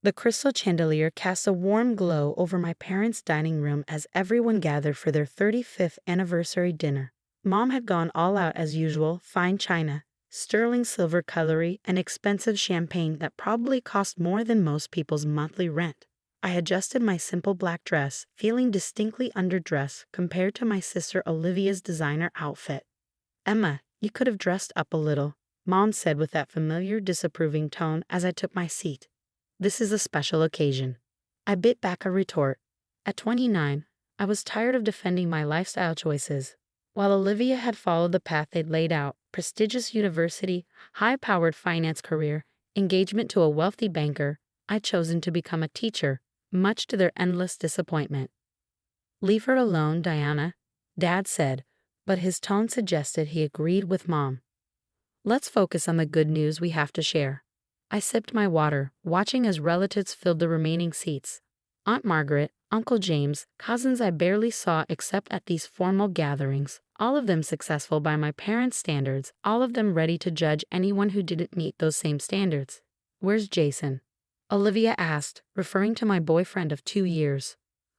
The crystal chandelier cast a warm glow over my parents' dining room as everyone gathered for their 35th anniversary dinner. Mom had gone all out as usual: fine china, sterling silver cutlery, and expensive champagne that probably cost more than most people's monthly rent. I adjusted my simple black dress, feeling distinctly underdressed compared to my sister Olivia's designer outfit. "Emma, you could have dressed up a little," Mom said with that familiar disapproving tone as I took my seat. "This is a special occasion." I bit back a retort. At 29, I was tired of defending my lifestyle choices. While Olivia had followed the path they'd laid out: prestigious university, high-powered finance career, engagement to a wealthy banker, I'd chosen to become a teacher, much to their endless disappointment. "Leave her alone, Diana," Dad said, but his tone suggested he agreed with Mom. "Let's focus on the good news we have to share." I sipped my water, watching as relatives filled the remaining seats. Aunt Margaret, Uncle James, cousins I barely saw except at these formal gatherings, all of them successful by my parents' standards, all of them ready to judge anyone who didn't meet those same standards. "Where's Jason?" Olivia asked, referring to my boyfriend of 2 years.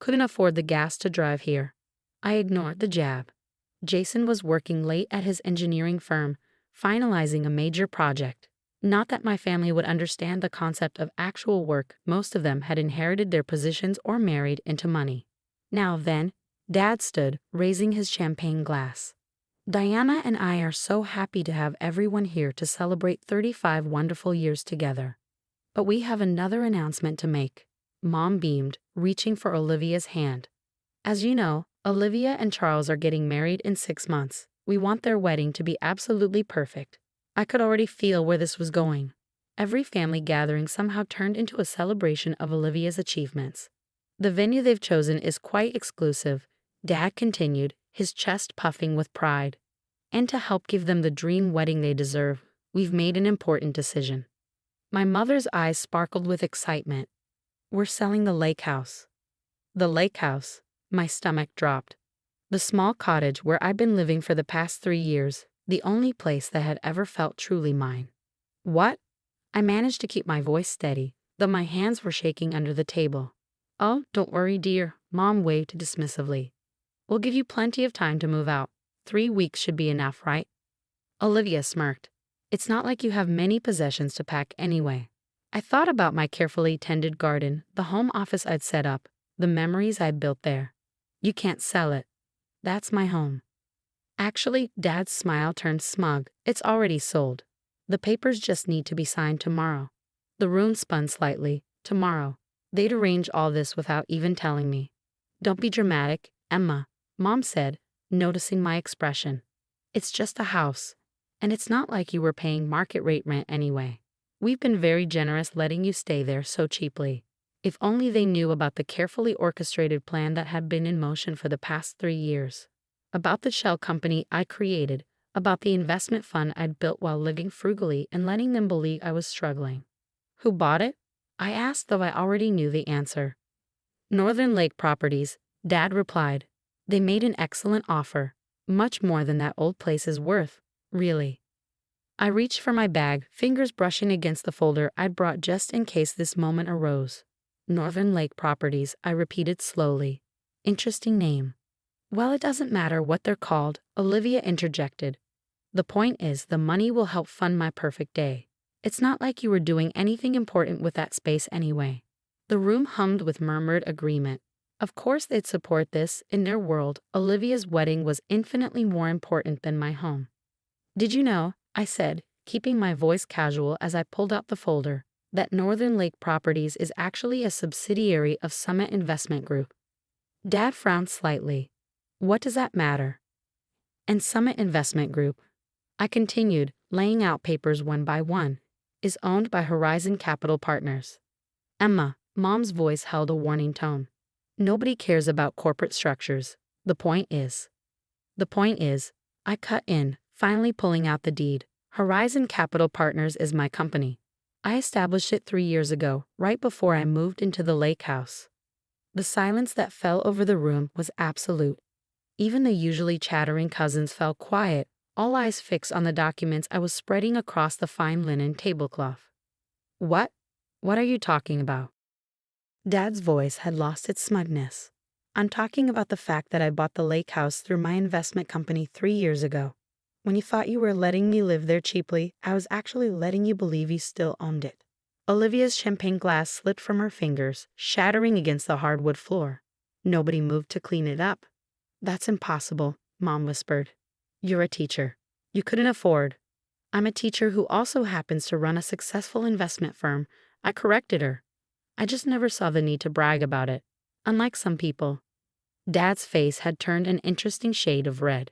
"Couldn't afford the gas to drive here." I ignored the jab. Jason was working late at his engineering firm, finalizing a major project. Not that my family would understand the concept of actual work. Most of them had inherited their positions or married into money. "Now then," Dad stood, raising his champagne glass. "Diana and I are so happy to have everyone here to celebrate 35 wonderful years together. But we have another announcement to make." Mom beamed, reaching for Olivia's hand. "As you know, Olivia and Charles are getting married in 6 months. We want their wedding to be absolutely perfect." I could already feel where this was going. Every family gathering somehow turned into a celebration of Olivia's achievements. "The venue they've chosen is quite exclusive," Dad continued, his chest puffing with pride. "And to help give them the dream wedding they deserve, we've made an important decision." My mother's eyes sparkled with excitement. "We're selling the lake house." The lake house. My stomach dropped. The small cottage where I'd been living for the past 3 years. The only place that had ever felt truly mine. "What?" I managed to keep my voice steady, though my hands were shaking under the table. "Oh, don't worry, dear," Mom waved dismissively. "We'll give you plenty of time to move out. 3 weeks should be enough, right?" Olivia smirked. "It's not like you have many possessions to pack anyway." I thought about my carefully tended garden, the home office I'd set up, the memories I'd built there. "You can't sell it. That's my home." Actually, Dad's smile turned smug. "It's already sold. The papers just need to be signed tomorrow." The room spun slightly. Tomorrow. They'd arrange all this without even telling me. "Don't be dramatic, Emma," Mom said, noticing my expression. "It's just a house. And it's not like you were paying market rate rent anyway. We've been very generous letting you stay there so cheaply." If only they knew about the carefully orchestrated plan that had been in motion for the past 3 years. About the shell company I created, about the investment fund I'd built while living frugally and letting them believe I was struggling. "Who bought it?" I asked, though I already knew the answer. "Northern Lake Properties," Dad replied. "They made an excellent offer. Much more than that old place is worth, really." I reached for my bag, fingers brushing against the folder I'd brought just in case this moment arose. "Northern Lake Properties," I repeated slowly. "Interesting name." "Well, it doesn't matter what they're called," Olivia interjected. "The point is, the money will help fund my perfect day. It's not like you were doing anything important with that space anyway." The room hummed with murmured agreement. Of course they'd support this. In their world, Olivia's wedding was infinitely more important than my home. "Did you know," I said, keeping my voice casual as I pulled out the folder, "that Northern Lake Properties is actually a subsidiary of Summit Investment Group?" Dad frowned slightly. "What does that matter?" "And Summit Investment Group," I continued, laying out papers one by one, "is owned by Horizon Capital Partners." "Emma," Mom's voice held a warning tone. "Nobody cares about corporate structures. The point is," I cut in, finally pulling out the deed. "Horizon Capital Partners is my company. I established it 3 years ago, right before I moved into the lake house." The silence that fell over the room was absolute. Even the usually chattering cousins fell quiet, all eyes fixed on the documents I was spreading across the fine linen tablecloth. "What?" What are you talking about? Dad's voice had lost its smugness. I'm talking about the fact that I bought the lake house through my investment company 3 years ago. When you thought you were letting me live there cheaply, I was actually letting you believe you still owned it. Olivia's champagne glass slipped from her fingers, shattering against the hardwood floor. Nobody moved to clean it up. That's impossible, Mom whispered. You're a teacher. You couldn't afford. I'm a teacher who also happens to run a successful investment firm. I corrected her. I just never saw the need to brag about it, unlike some people. Dad's face had turned an interesting shade of red.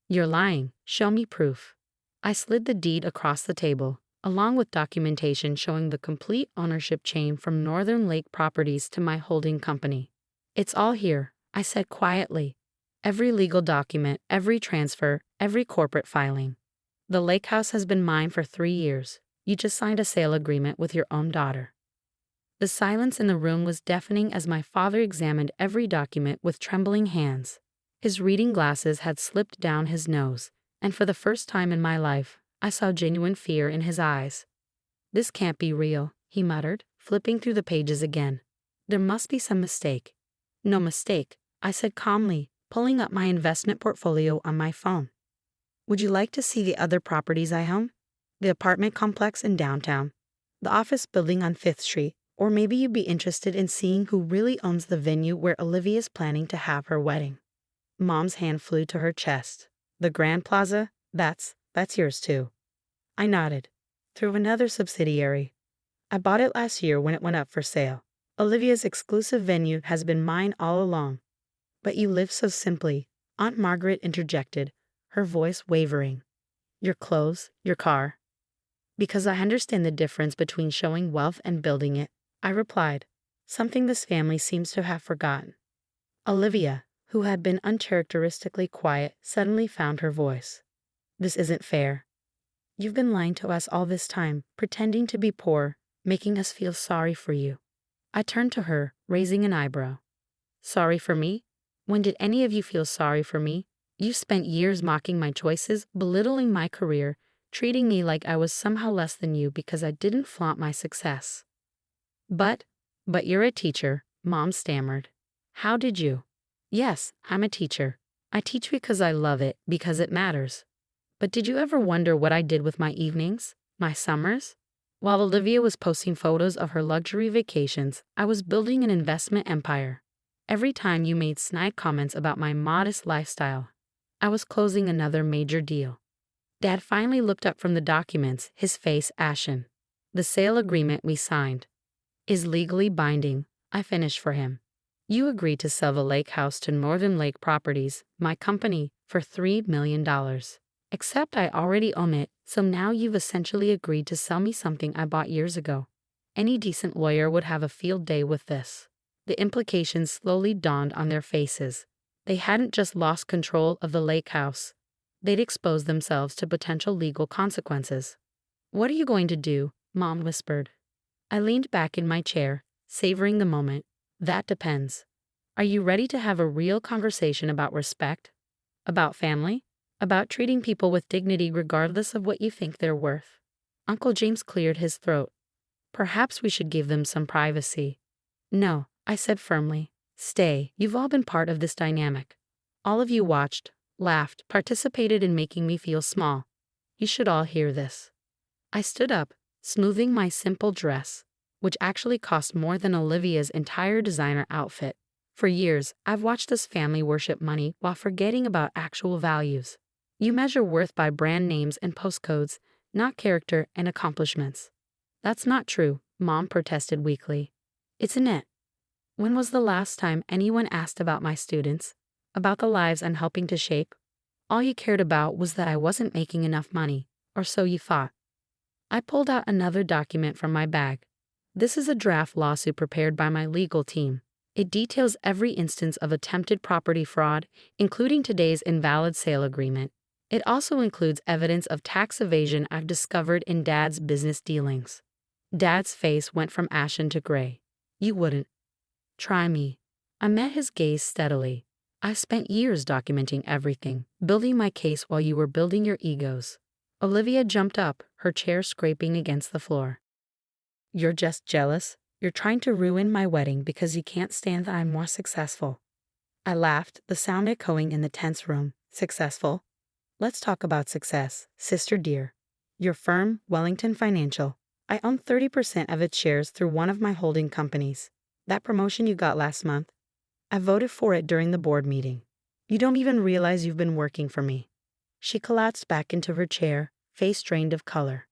You're lying. Show me proof. I slid the deed across the table, along with documentation showing the complete ownership chain from Northern Lake Properties to my holding company. It's all here, I said quietly. Every legal document, every transfer, every corporate filing. The lake house has been mine for 3 years. You just signed a sale agreement with your own daughter. The silence in the room was deafening as my father examined every document with trembling hands. His reading glasses had slipped down his nose, and for the first time in my life, I saw genuine fear in his eyes. This can't be real, he muttered, flipping through the pages again. There must be some mistake. No mistake, I said calmly, pulling up my investment portfolio on my phone. Would you like to see the other properties I own? The apartment complex in downtown, the office building on 5th Street, or maybe you'd be interested in seeing who really owns the venue where Olivia's planning to have her wedding. Mom's hand flew to her chest. The Grand Plaza? That's yours too. I nodded. Through another subsidiary. I bought it last year when it went up for sale. Olivia's exclusive venue has been mine all along. But you live so simply, Aunt Margaret interjected, her voice wavering. Your clothes, your car. Because I understand the difference between showing wealth and building it, I replied, something this family seems to have forgotten. Olivia, who had been uncharacteristically quiet, suddenly found her voice. This isn't fair. You've been lying to us all this time, pretending to be poor, making us feel sorry for you. I turned to her, raising an eyebrow. Sorry for me? When did any of you feel sorry for me? You spent years mocking my choices, belittling my career, treating me like I was somehow less than you because I didn't flaunt my success. But you're a teacher, Mom stammered. How did you? Yes, I'm a teacher. I teach because I love it, because it matters. But did you ever wonder what I did with my evenings, my summers? While Olivia was posting photos of her luxury vacations, I was building an investment empire. Every time you made snide comments about my modest lifestyle, I was closing another major deal. Dad finally looked up from the documents, his face ashen. The sale agreement we signed is legally binding, I finished for him. You agreed to sell the lake house to Northern Lake Properties, my company, for $3 million. Except I already own it, so now you've essentially agreed to sell me something I bought years ago. Any decent lawyer would have a field day with this. The implications slowly dawned on their faces. They hadn't just lost control of the lake house. They'd exposed themselves to potential legal consequences. What are you going to do? Mom whispered. I leaned back in my chair, savoring the moment. That depends. Are you ready to have a real conversation about respect? About family? About treating people with dignity regardless of what you think they're worth? Uncle James cleared his throat. Perhaps we should give them some privacy. No, I said firmly. Stay, you've all been part of this dynamic. All of you watched, laughed, participated in making me feel small. You should all hear this. I stood up, smoothing my simple dress, which actually cost more than Olivia's entire designer outfit. For years, I've watched this family worship money while forgetting about actual values. You measure worth by brand names and postcodes, not character and accomplishments. That's not true, Mom protested weakly. Isn't it? When was the last time anyone asked about my students, about the lives I'm helping to shape? All you cared about was that I wasn't making enough money, or so you thought. I pulled out another document from my bag. This is a draft lawsuit prepared by my legal team. It details every instance of attempted property fraud, including today's invalid sale agreement. It also includes evidence of tax evasion I've discovered in Dad's business dealings. Dad's face went from ashen to gray. You wouldn't. Try me. I met his gaze steadily. I spent years documenting everything, building my case while you were building your egos. Olivia jumped up, her chair scraping against the floor. You're just jealous. You're trying to ruin my wedding because you can't stand that I'm more successful. I laughed, the sound echoing in the tense room. Successful? Let's talk about success, sister dear. Your firm, Wellington Financial. I own 30% of its shares through one of my holding companies. That promotion you got last month? I voted for it during the board meeting. You don't even realize you've been working for me. She collapsed back into her chair, face drained of color.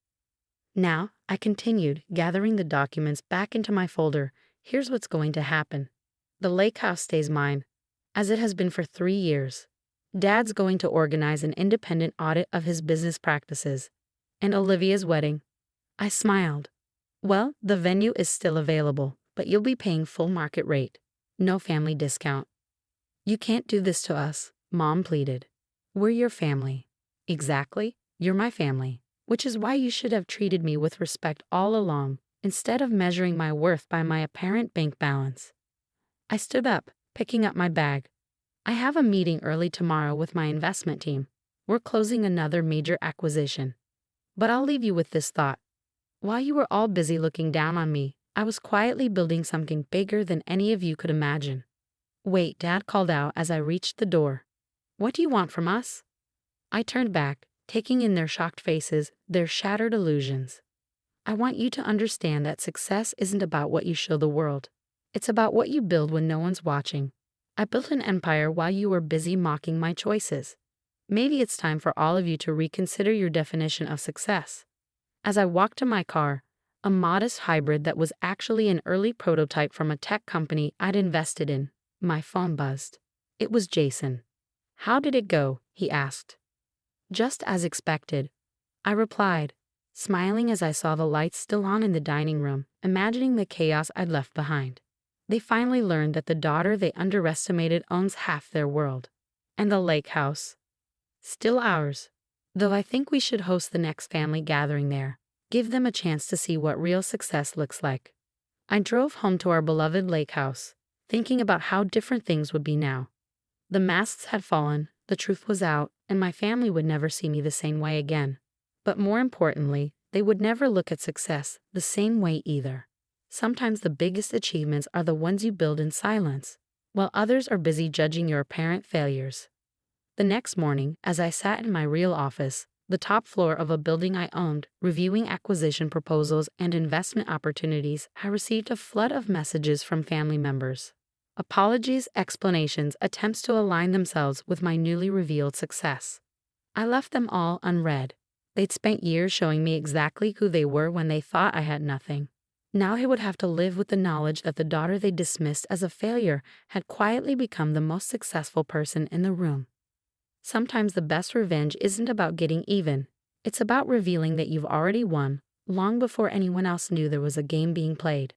Now, I continued, gathering the documents back into my folder. Here's what's going to happen. The lake house stays mine, as it has been for 3 years. Dad's going to organize an independent audit of his business practices. And Olivia's wedding. I smiled. Well, the venue is still available, but you'll be paying full market rate. No family discount. You can't do this to us, Mom pleaded. We're your family. Exactly, you're my family, which is why you should have treated me with respect all along, instead of measuring my worth by my apparent bank balance. I stood up, picking up my bag. I have a meeting early tomorrow with my investment team. We're closing another major acquisition. But I'll leave you with this thought. While you were all busy looking down on me, I was quietly building something bigger than any of you could imagine. Wait, Dad called out as I reached the door. What do you want from us? I turned back, taking in their shocked faces, their shattered illusions. I want you to understand that success isn't about what you show the world. It's about what you build when no one's watching. I built an empire while you were busy mocking my choices. Maybe it's time for all of you to reconsider your definition of success. As I walked to my car, a modest hybrid that was actually an early prototype from a tech company I'd invested in, my phone buzzed. It was Jason. How did it go? He asked. Just as expected, I replied, smiling as I saw the lights still on in the dining room, imagining the chaos I'd left behind. They finally learned that the daughter they underestimated owns half their world. And the lake house. Still ours. Though I think we should host the next family gathering there. Give them a chance to see what real success looks like. I drove home to our beloved lake house, thinking about how different things would be now. The masks had fallen, the truth was out, and my family would never see me the same way again. But more importantly, they would never look at success the same way either. Sometimes the biggest achievements are the ones you build in silence, while others are busy judging your apparent failures. The next morning, as I sat in my real office, the top floor of a building I owned, reviewing acquisition proposals and investment opportunities, I received a flood of messages from family members. Apologies, explanations, attempts to align themselves with my newly revealed success. I left them all unread. They'd spent years showing me exactly who they were when they thought I had nothing. Now I would have to live with the knowledge that the daughter they dismissed as a failure had quietly become the most successful person in the room. Sometimes the best revenge isn't about getting even. It's about revealing that you've already won, long before anyone else knew there was a game being played.